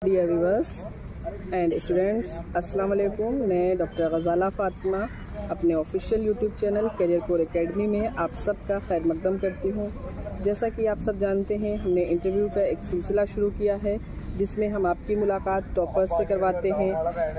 Dear viewers and students, अस्सलाम वालेकुम। मैं डॉक्टर गज़ाला फ़ातिमा अपने official YouTube channel career corps academy में आप सबका खैर मकदम करती हूँ। जैसा कि आप सब जानते हैं, हमने इंटरव्यू का एक सिलसिला शुरू किया है जिसमें हम आपकी मुलाकात टॉपर्स से करवाते हैं,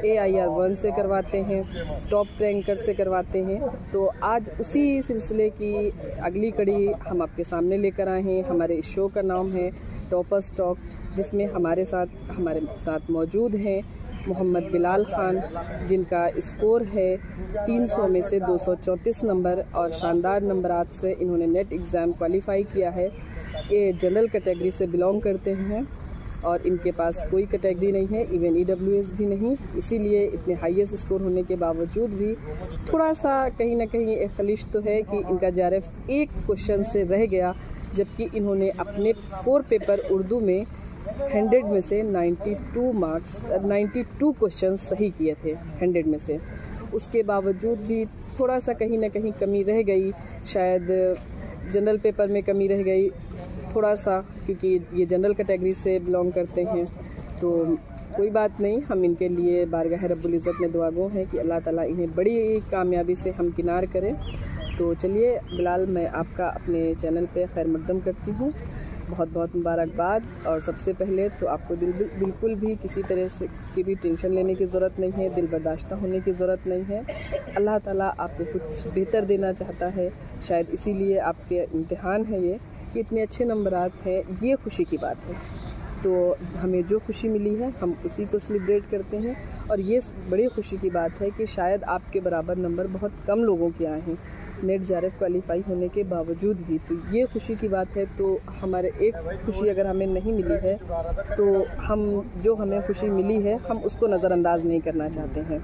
AIR 1 से करवाते हैं, टॉप रैंकर से करवाते हैं। तो आज उसी सिलसिले की अगली कड़ी हम आपके सामने लेकर आए हैं। हमारे इस शो का नाम है टॉपर्स टॉक, जिसमें हमारे साथ मौजूद हैं मोहम्मद बिलाल खान, जिनका स्कोर है 300 में से 234 नंबर और शानदार नंबरात से इन्होंने नेट एग्ज़ाम क्वालिफाई किया है। ये जनरल कैटेगरी से बिलोंग करते हैं और इनके पास कोई कैटेगरी नहीं है, इवन EWS भी नहीं। इसीलिए इतने हाईएस्ट स्कोर होने के बावजूद भी थोड़ा सा कहीं ना कहीं एक खलिश तो है कि इनका JRF एक क्वेश्चन से रह गया, जबकि इन्होंने अपने कोर पेपर उर्दू में 100 में से 92 क्वेश्चन सही किए थे 100 में से। उसके बावजूद भी थोड़ा सा कहीं ना कहीं कमी रह गई, शायद जनरल पेपर में कमी रह गई थोड़ा सा, क्योंकि ये जनरल कैटेगरी से बिलोंग करते हैं। तो कोई बात नहीं, हम इनके लिए बारगाह रब्बुल इज़्ज़त में दुआगो हैं कि अल्लाह ताला इन्हें बड़ी कामयाबी से हमकिनार करें। तो चलिए बिलाल, मैं आपका अपने चैनल पे खैर मकदम करती हूँ, बहुत बहुत मुबारकबाद। और सबसे पहले तो आपको बिल्कुल भी किसी तरह से की भी टेंशन लेने की ज़रूरत नहीं है, दिल बर्दाश्त होने की ज़रूरत नहीं है। अल्लाह ताला आपको कुछ बेहतर देना चाहता है, शायद इसीलिए आपके इम्तिहान है ये कि इतने अच्छे नंबरात हैं। ये खुशी की बात है। तो हमें जो खुशी मिली है हम उसी को सेलिब्रेट करते हैं, और ये बड़ी खुशी की बात है कि शायद आपके बराबर नंबर बहुत कम लोगों के आए हैं नेट JRF क्वालिफाई होने के बावजूद भी। तो ये खुशी की बात है। तो हमारे एक खुशी अगर हमें नहीं मिली है तो हमें खुशी मिली है हम उसको नज़रअंदाज नहीं करना चाहते हैं।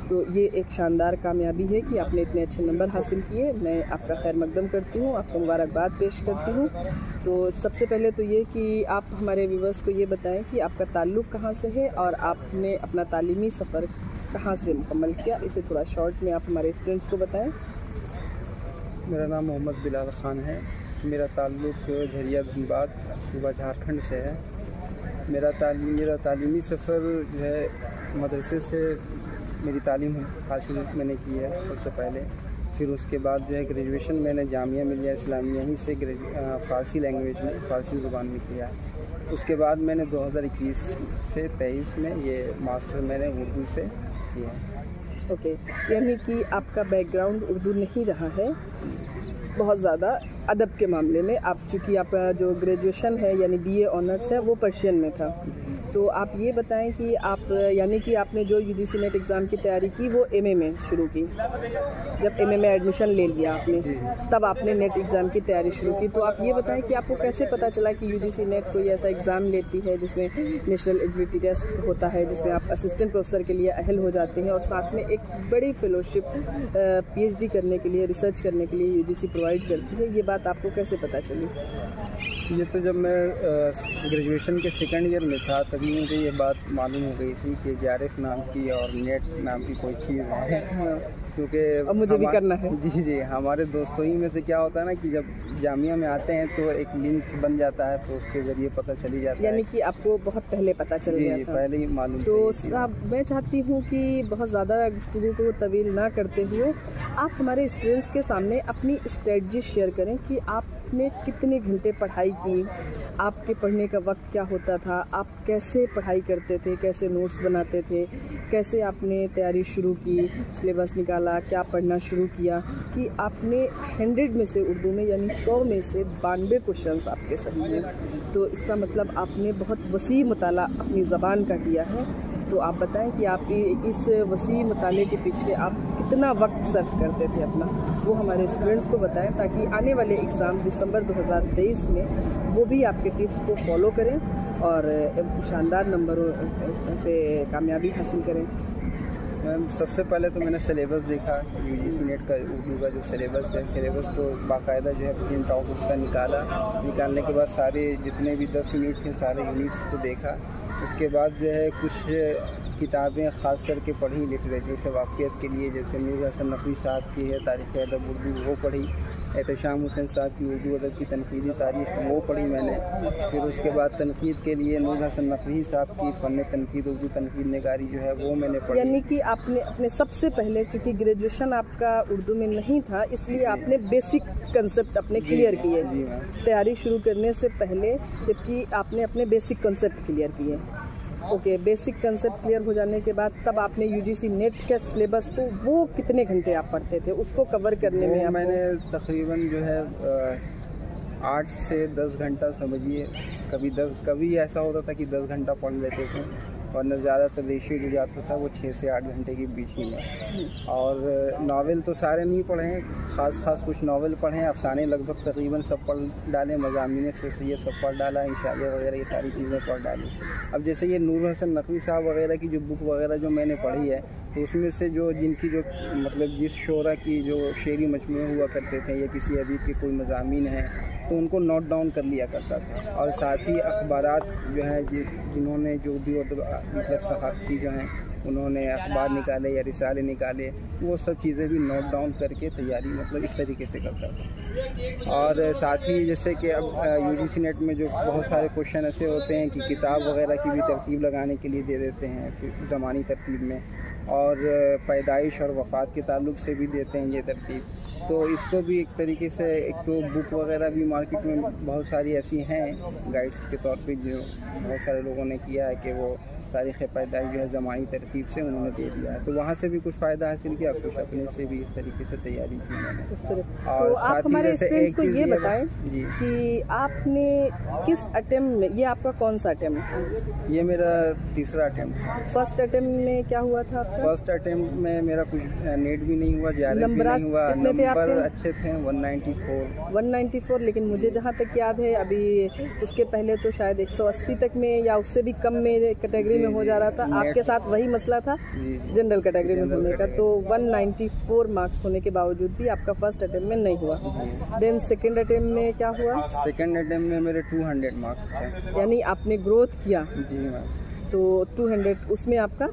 तो ये एक शानदार कामयाबी है कि आपने इतने अच्छे नंबर हासिल किए। मैं आपका खैर मकदम करती हूँ, आपको मुबारकबाद पेश करती हूँ। तो सबसे पहले तो ये कि आप हमारे व्यूवर्स को ये बताएं कि आपका ताल्लुक़ कहाँ से है और आपने अपना तालीमी सफ़र कहाँ से मुकम्मल किया। इसे थोड़ा शॉर्ट में आप हमारे स्टूडेंट्स को बताएँ। मेरा नाम मोहम्मद बिलाल खान है। मेरा ताल्लुक़ झरिया धनबाद सूबा झारखंड से है। मेरा तालीमी सफ़र जो है मदरसे से मेरी तालीम हासिल मैंने की है सबसे पहले। फिर उसके बाद जो है ग्रेजुएशन मैंने जामिया मिलिया इस्लामिया ही से फ़ारसी लैंग्वेज में, फ़ारसी ज़ुबान में किया है। उसके बाद मैंने 2021 से 23 में ये मास्टर मैंने उर्दू से किया है। ओके, यानी कि आपका बैकग्राउंड उर्दू नहीं रहा है बहुत ज़्यादा अदब के मामले में। आप चूँकि आपका जो ग्रेजुएशन है यानी BA ऑनर्स है वो पर्शियन में था। तो आप ये बताएं कि आप यानी कि आपने जो UGC नेट एग्ज़ाम की तैयारी की वो MA में शुरू की। जब MA में एडमिशन ले लिया आपने, तब आपने नेट एग्ज़ाम की तैयारी शुरू की। तो आप ये बताएं कि आपको कैसे पता चला कि UGC नेट कोई ऐसा एग्ज़ाम लेती है जिसमें नेशनल एलिजिबिलिटी टेस्ट होता है, जिसमें आप असिस्टेंट प्रोफेसर के लिए अहल हो जाते हैं और साथ में एक बड़ी फेलोशिप PhD करने के लिए, रिसर्च करने के लिए UGC प्रोवाइड करती है। ये बात आपको कैसे पता चली? ये तो जब मैं ग्रेजुएशन के सेकंड ईयर में था तभी मुझे ये बात मालूम हो गई थी कि JRF नाम की और नेट नाम की कोई चीज़ है। क्योंकि अब मुझे भी करना है। जी, हमारे दोस्तों ही में से क्या होता है ना कि जब जामिया में आते हैं तो एक लिंक बन जाता है, तो उसके ज़रिए पता चली जाता है। यानी कि आपको बहुत पहले पता चल गया था। पहले ही मालूम। तो साहब, मैं चाहती हूँ कि बहुत ज़्यादा गुफ्तगू को तवील ना करते हुए आप हमारे स्टूडेंट्स के सामने अपनी स्ट्रेटजी शेयर करें कि आपने कितने घंटे पढ़ाई की, आपके पढ़ने का वक्त क्या होता था, आप कैसे पढ़ाई करते थे, कैसे नोट्स बनाते थे, कैसे आपने तैयारी शुरू की, सिलेबस निकाला, क्या पढ़ना शुरू किया कि आपने 100 में से उर्दू में यानी 100 में से 92 क्वेश्चंस आपके सही हैं। तो इसका मतलब आपने बहुत वसी मुताला अपनी ज़बान का किया है। तो आप बताएं कि आपकी इस वसी मुताले के पीछे आप कितना वक्त सर्व करते थे अपना, वो हमारे स्टूडेंट्स को बताएं ताकि आने वाले एग्ज़ाम दिसंबर 2023 में वो भी आपके टिप्स को फॉलो करें और शानदार नंबरों से कामयाबी हासिल करें। मैम, सबसे पहले तो मैंने सिलेबस देखा, UGC नेट का उर्दू का जो सिलेबस है, सिलेबस को बाकायदा जो है प्रिंट आउट उसका निकालने के बाद सारे जितने भी 10 यूनिट थे सारे यूनिट्स को देखा। उसके बाद जो है कुछ किताबें ख़ास करके पढ़ी लिटरेचर से वाक़ियत के लिए, जैसे मीर हसन नकवी साहब की है तारीख़ अदब उर्दू, वो पढ़ी। एहतशाम हुसैन साहब की उर्दू अदब की तनकीदी तारीख वो पढ़ी मैंने। फिर उसके बाद तनकीद के लिए नूर हसन नकवी साहब की फ़न तनकीद उर्दू तनकीद निगारी जो है वो मैंने पढ़ी। यानी कि आपने अपने सबसे पहले, चूँकि ग्रेजुएशन आपका उर्दू में नहीं था, इसलिए आपने बेसिक कंसेप्ट अपने क्लियर किए तैयारी शुरू करने से पहले, जबकि आपने अपने बेसिक कंसेप्ट क्लियर किए। ओके, बेसिक कंसेप्ट क्लियर हो जाने के बाद तब आपने यूजीसी नेट के सिलेबस को, वो कितने घंटे आप पढ़ते थे उसको कवर करने में? मैंने तकरीबन जो है 8 से 10 घंटा समझिए, कभी ऐसा होता था कि 10 घंटा पढ़ लेते थे, वरना ज़्यादातर रेशियो जो जाता था वो 6 से 8 घंटे के बीच ही में। और नावल तो सारे नहीं पढ़े हैं, ख़ास कुछ नावल पढ़े हैं, अफसाने लगभग तकरीबन सब पढ़ डाले, मज़ामीन से ये सब पढ़ डाला, इंशाअल्लाह वगैरह ये सारी चीज़ें पढ़ डाली। अब जैसे ये नूर हसन नकवी साहब वगैरह की जो बुक वगैरह जो मैंने पढ़ी है, तो उसमें से जिनकी मतलब जिस शोरा की जो शेरी मजमूए हुआ करते थे या किसी अदीब के कोई मज़ामीन हैं तो उनको नोट डाउन कर लिया करता था। और साथ ही अखबारात जो है जिन्होंने जो भी मतलब सहाफ़ी जो हैं उन्होंने अखबार निकाले या रिसाले निकाले, वो सब चीज़ें भी नोट डाउन करके तैयारी मतलब इस तरीके से करता था। और साथ ही जैसे कि अब यूजीसी नेट में जो बहुत सारे क्वेश्चन ऐसे होते हैं कि किताब वगैरह की भी तरतीब लगाने के लिए दे देते हैं, फिर ज़मानी तरतीब में, और पैदाइश और वफ़ात के ताल्लुक़ से भी देते हैं ये तरतीब। तो इसको भी एक तरीके से, एक तो बुक वगैरह भी मार्केट में बहुत सारी ऐसी हैं गाइड्स के तौर पे जो बहुत सारे लोगों ने किया है कि वो तारीख़ पैदाइश जो है ज़मानी तरतीब से उन्होंने दे दिया है, तो वहाँ से भी कुछ फ़ायदा हासिल किया, कुछ अपने से भी इस तरीके से तैयारी की मैंने इस तरह। और तो आप हमारे स्टूडेंट्स को ये बताएं कि आपने किस अटेम्प्ट में, ये आपका कौन सा अटेम्प्ट था? ये मेरा तीसरा अटेम्प्ट था। फर्स्ट अटेम्प्ट में क्या हुआ था आपका? फर्स्ट अटेम्प्ट में मेरा कुछ नेट भी नहीं हुआ, JRF भी नहीं हुआ, नंबर अच्छे थे 194। लेकिन मुझे जहाँ तक याद है अभी उसके पहले तो शायद 180 तक में या उससे भी कम में कैटेगरी में हो जा रहा था। आपके साथ वही मसला था जनरल कैटेगरी में होने का, तो 194 मार्क्स होने के बावजूद भी आपका फर्स्ट अटेम्प्ट में नहीं हुआ। देन सेकंड अटेम्प्ट में क्या हुआ? सेकंड अटेम्प्ट में मेरे 200 मार्क्स थे। यानी आपने ग्रोथ किया। जी मैम। तो 200 उसमें आपका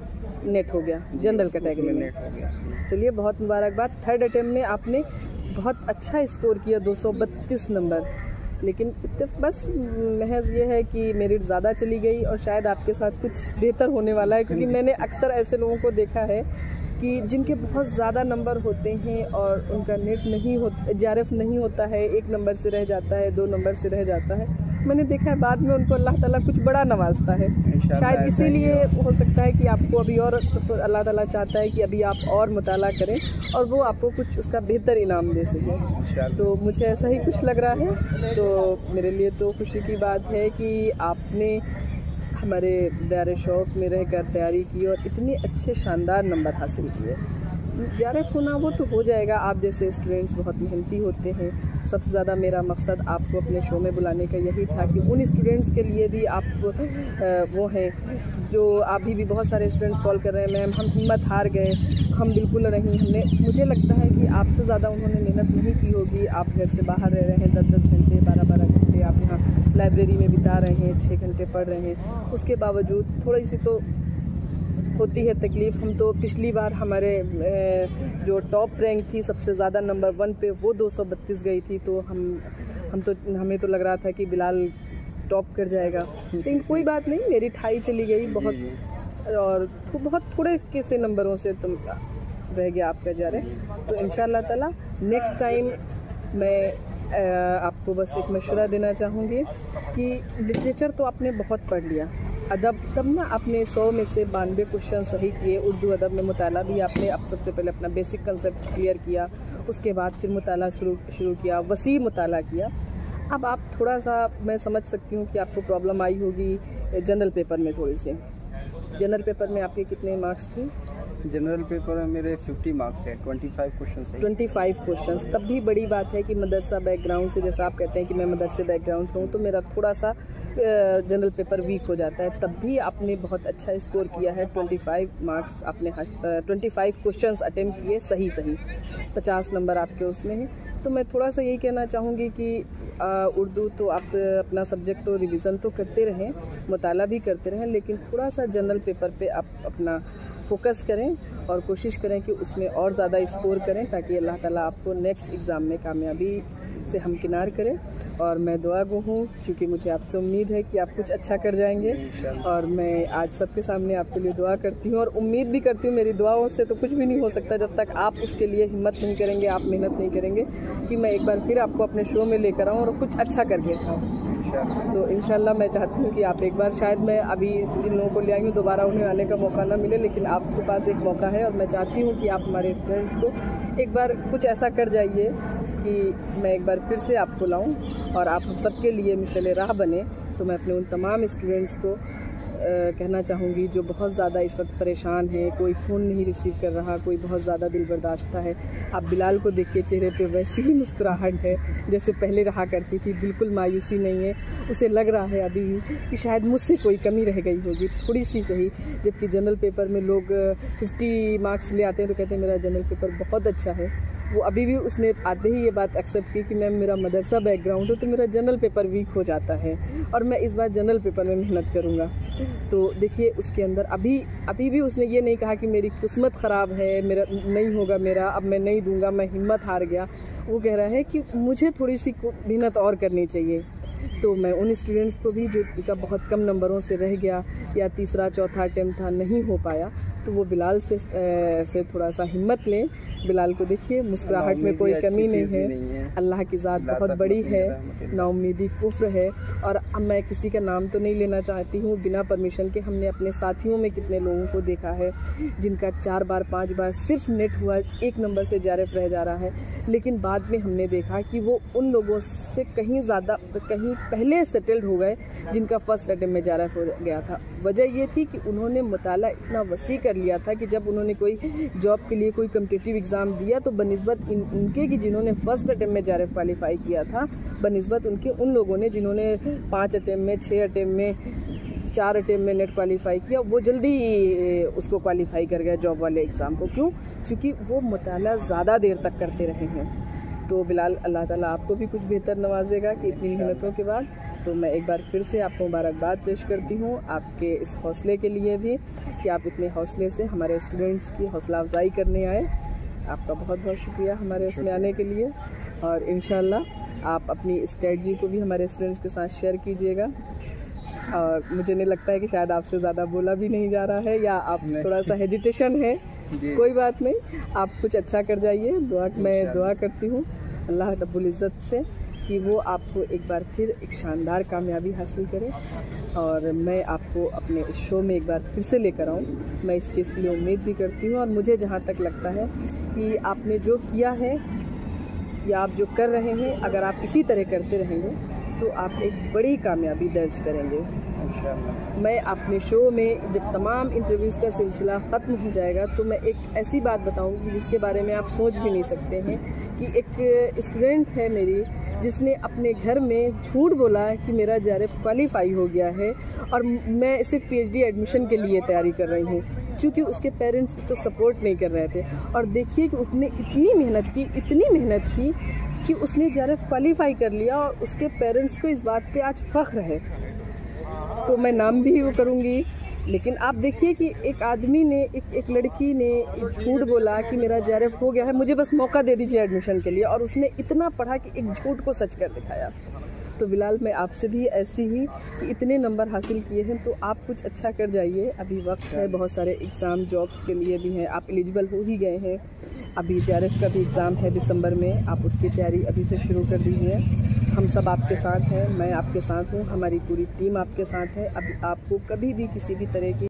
नेट हो गया, जनरल कैटेगरी में नेट हो गया। चलिए बहुत मुबारकबाद। थर्ड अटेम्प्ट में आपने बहुत अच्छा स्कोर किया, 232 नंबर। लेकिन बस महज ये है कि मेरिट ज़्यादा चली गई और शायद आपके साथ कुछ बेहतर होने वाला है, क्योंकि मैंने अक्सर ऐसे लोगों को देखा है कि जिनके बहुत ज़्यादा नंबर होते हैं और उनका नेट नहीं होता, JRF नहीं होता है, 1 नंबर से रह जाता है, 2 नंबर से रह जाता है। मैंने देखा है बाद में उनको अल्लाह ताला कुछ बड़ा नवाजता है। शायद इसीलिए हो सकता है कि आपको अभी और अल्लाह ताला चाहता है कि अभी आप और मुताला करें और वो आपको कुछ उसका बेहतर इनाम दे सके। तो मुझे ऐसा ही कुछ लग रहा है। तो मेरे लिए तो खुशी की बात है कि आपने हमारे दायरे शौक़ में रहकर तैयारी की और इतने अच्छे शानदार नंबर हासिल किए। JRF होना वो तो हो जाएगा, आप जैसे स्टूडेंट्स बहुत मेहनती होते हैं। सबसे ज़्यादा मेरा मकसद आपको अपने शो में बुलाने का यही था कि उन स्टूडेंट्स के लिए भी आप वो हैं जो अभी भी बहुत सारे स्टूडेंट्स कॉल कर रहे हैं, मैम हम हिम्मत हार गए, हम बिल्कुल नहीं, मुझे लगता है कि आपसे ज़्यादा उन्होंने मेहनत नहीं की होगी। आप घर से बाहर रह रहे हैं 10-10 घंटे, 12-12 घंटे आप यहाँ लाइब्रेरी में बिता रहे हैं, 6 घंटे पढ़ रहे हैं, उसके बावजूद थोड़ी सी तो होती है तकलीफ़। हम तो पिछली बार हमारे जो टॉप रैंक थी सबसे ज़्यादा नंबर 1 पे वो 232 गई थी, तो हमें तो लग रहा था कि बिलाल टॉप कर जाएगा, लेकिन कोई बात नहीं, मेरी ठाई चली गई बहुत और बहुत थोड़े से नंबरों से तुम रह गया आपका JRF। तो इंशाअल्लाह ताला नेक्स्ट टाइम मैं आपको बस एक मशवरा देना चाहूँगी कि लिटरेचर तो आपने बहुत पढ़ लिया, अदब तब ना आपने 100 में से 92 क्वेश्चन सही किए। उर्दू अदब में मुताला भी आपने अब सबसे पहले अपना बेसिक कंसेप्ट क्लियर किया, उसके बाद फिर मुताला शुरू किया, वसी मुताला किया। अब आप थोड़ा सा, मैं समझ सकती हूँ कि आपको प्रॉब्लम आई होगी जनरल पेपर में थोड़ी सी। जनरल पेपर में आपके कितने मार्क्स थे? जनरल पेपर में मेरे 50 मार्क्स है, 25 क्वेश्चन है। 25 क्वेश्चन, तब भी बड़ी बात है कि मदरसा बैकग्राउंड से, जैसा आप कहते हैं कि मैं मदरसे बैकग्राउंड से हूँ, तो मेरा थोड़ा सा जनरल पेपर वीक हो जाता है। तब भी आपने बहुत अच्छा स्कोर किया है, 25 मार्क्स आपने 25 क्वेश्चंस अटेम्प्ट किए सही, 50 नंबर आपके उसमें हैं। तो मैं थोड़ा सा यही कहना चाहूँगी कि उर्दू तो आप अपना सब्जेक्ट तो रिवीज़न तो करते रहें, मुताला भी करते रहें, लेकिन थोड़ा सा जनरल पेपर पे आप अपना फोकस करें और कोशिश करें कि उसमें और ज़्यादा स्कोर करें, ताकि अल्लाह ताला आपको नेक्स्ट एग्ज़ाम में कामयाबी से हमकिनार करें। और मैं दुआ गो हूँ, क्योंकि मुझे आपसे उम्मीद है कि आप कुछ अच्छा कर जाएंगे, और मैं आज सबके सामने आपके लिए दुआ करती हूँ और उम्मीद भी करती हूँ, मेरी दुआओं से तो कुछ भी नहीं हो सकता जब तक आप उसके लिए हिम्मत नहीं करेंगे, आप मेहनत नहीं करेंगे, कि मैं एक बार फिर आपको अपने शो में लेकर आऊँ और कुछ अच्छा करके दिखाऊँ। तो इंशाल्लाह मैं चाहती हूँ कि आप एक बार, शायद मैं अभी जिन लोगों को ले आई हूँ दोबारा उन्हें आने का मौका ना मिले, लेकिन आपके पास एक मौका है, और मैं चाहती हूँ कि आप हमारे स्टूडेंट्स को एक बार कुछ ऐसा कर जाइए कि मैं एक बार फिर से आपको लाऊं और आप हम सबके लिए मिसाल राह बने। तो मैं अपने उन तमाम स्टूडेंट्स को कहना चाहूँगी जो बहुत ज़्यादा इस वक्त परेशान है, कोई फ़ोन नहीं रिसीव कर रहा, कोई बहुत ज़्यादा दिल बर्दाश्त है। आप बिलाल को देखिए, चेहरे पे वैसी ही मुस्कुराहट है जैसे पहले रहा करती थी, बिल्कुल मायूसी नहीं है। उसे लग रहा है अभी भी कि शायद मुझसे कोई कमी रह गई होगी, थोड़ी सी सही। जबकि जनरल पेपर में लोग 50 मार्क्स ले आते हैं तो कहते हैं मेरा जनरल पेपर बहुत अच्छा है। वो अभी भी उसने आते ही ये बात एक्सेप्ट की कि मैम मेरा मदरसा बैकग्राउंड हो तो मेरा जनरल पेपर वीक हो जाता है, और मैं इस बार जनरल पेपर में मेहनत करूँगा। तो देखिए उसके अंदर अभी भी उसने ये नहीं कहा कि मेरी किस्मत ख़राब है, मेरा नहीं होगा, मेरा अब मैं नहीं दूंगा, मैं हिम्मत हार गया। वो कह रहा है कि मुझे थोड़ी सी मेहनत और करनी चाहिए। तो मैं उन स्टूडेंट्स को भी जो इनका बहुत कम नंबरों से रह गया या तीसरा चौथा अटेम्प्ट था नहीं हो पाया, तो वो बिलाल से थोड़ा सा हिम्मत लें। बिलाल को देखिए, मुस्कुराहट में कोई कमी नहीं है। अल्लाह की ज़ात बहुत बड़ी है, नाउम्मीदी कुफ्र है। और अब मैं किसी का नाम तो नहीं लेना चाहती हूँ बिना परमिशन के। हमने अपने साथियों में कितने लोगों को देखा है जिनका 4 बार 5 बार सिर्फ नेट हुआ, 1 नंबर से JRF रह जा रहा है, लेकिन बाद में हमने देखा कि वो उन लोगों से कहीं ज़्यादा, कहीं पहले सेटल्ड हो गए जिनका फर्स्ट अटेम्प्ट में JRF हो गया था। वजह ये थी कि उन्होंने मुताला इतना वसी कर लिया था कि जब उन्होंने कोई जॉब के लिए कोई कम्पिटिटिव एग्ज़ाम दिया तो बनिस्बत उनके कि जिन्होंने फर्स्ट अटेम्प्ट में JRF क्वालिफाई किया था, बनिस्बत उनके उन लोगों ने जिन्होंने 5 अटेम्प्ट में, 6 अटेम्प्ट में, 4 अटेम्प्ट में नेट क्वालिफाई किया, वो जल्दी उसको क्वालिफाई कर गया जॉब वाले एग्ज़ाम को। क्यों? क्योंकि वो मुताला ज़्यादा देर तक करते रहे हैं। तो बिलाल, अल्लाह ताला आपको भी कुछ बेहतर नवाजेगा कि इतनी मेहनतों के बाद। तो मैं एक बार फिर से आपको मुबारकबाद पेश करती हूँ आपके इस हौसले के लिए भी कि आप इतने हौसले से हमारे स्टूडेंट्स की हौसला अफजाई करने आए। आपका बहुत बहुत शुक्रिया हमारे इसमें आने के लिए, और इंशाल्लाह आप अपनी स्ट्रेटजी को भी हमारे स्टूडेंट्स के साथ शेयर कीजिएगा। और मुझे नहीं लगता है कि शायद आपसे ज़्यादा बोला भी नहीं जा रहा है, या आप थोड़ा सा हेजिटेशन है, कोई बात नहीं, आप कुछ अच्छा कर जाइए। मैं दुआ करती हूँ अल्लाह रब्बुल इज़्ज़त से कि वो आपको एक बार फिर एक शानदार कामयाबी हासिल करे, और मैं आपको अपने इस शो में एक बार फिर से लेकर आऊँ। मैं इस चीज़ के लिए उम्मीद भी करती हूँ, और मुझे जहाँ तक लगता है कि आपने जो किया है या आप जो कर रहे हैं, अगर आप इसी तरह करते रहेंगे तो आप एक बड़ी कामयाबी दर्ज करेंगे इंशाअल्लाह। मैं अपने शो में जब तमाम इंटरव्यूज़ का सिलसिला ख़त्म हो जाएगा तो मैं एक ऐसी बात बताऊंगी जिसके बारे में आप सोच भी नहीं सकते हैं, कि एक स्टूडेंट है मेरी जिसने अपने घर में झूठ बोला कि मेरा JRF क्वालिफाई हो गया है और मैं सिर्फ PhD एडमिशन के लिए तैयारी कर रही हूँ, क्योंकि उसके पेरेंट्स उसको सपोर्ट नहीं कर रहे थे। और देखिए कि उसने इतनी मेहनत की कि उसने JRF क्वालिफाई कर लिया, और उसके पेरेंट्स को इस बात पे आज फ़ख्र है। तो मैं नाम भी वो करूँगी, लेकिन आप देखिए कि एक आदमी ने, एक लड़की ने झूठ बोला कि मेरा JRF हो गया है, मुझे बस मौका दे दीजिए एडमिशन के लिए, और उसने इतना पढ़ा कि एक झूठ को सच कर दिखाया। तो बिलाल, मैं आपसे भी ऐसी ही कि इतने नंबर हासिल किए हैं तो आप कुछ अच्छा कर जाइए। अभी वक्त है, बहुत सारे एग्ज़ाम जॉब्स के लिए भी हैं, आप एलिजिबल हो ही गए हैं। अभी JRF का भी एग्ज़ाम है दिसंबर में, आप उसकी तैयारी अभी से शुरू कर दीजिए। हम सब आपके साथ हैं, मैं आपके साथ हूँ, हमारी पूरी टीम आपके साथ है। अभी आपको कभी भी किसी भी तरह की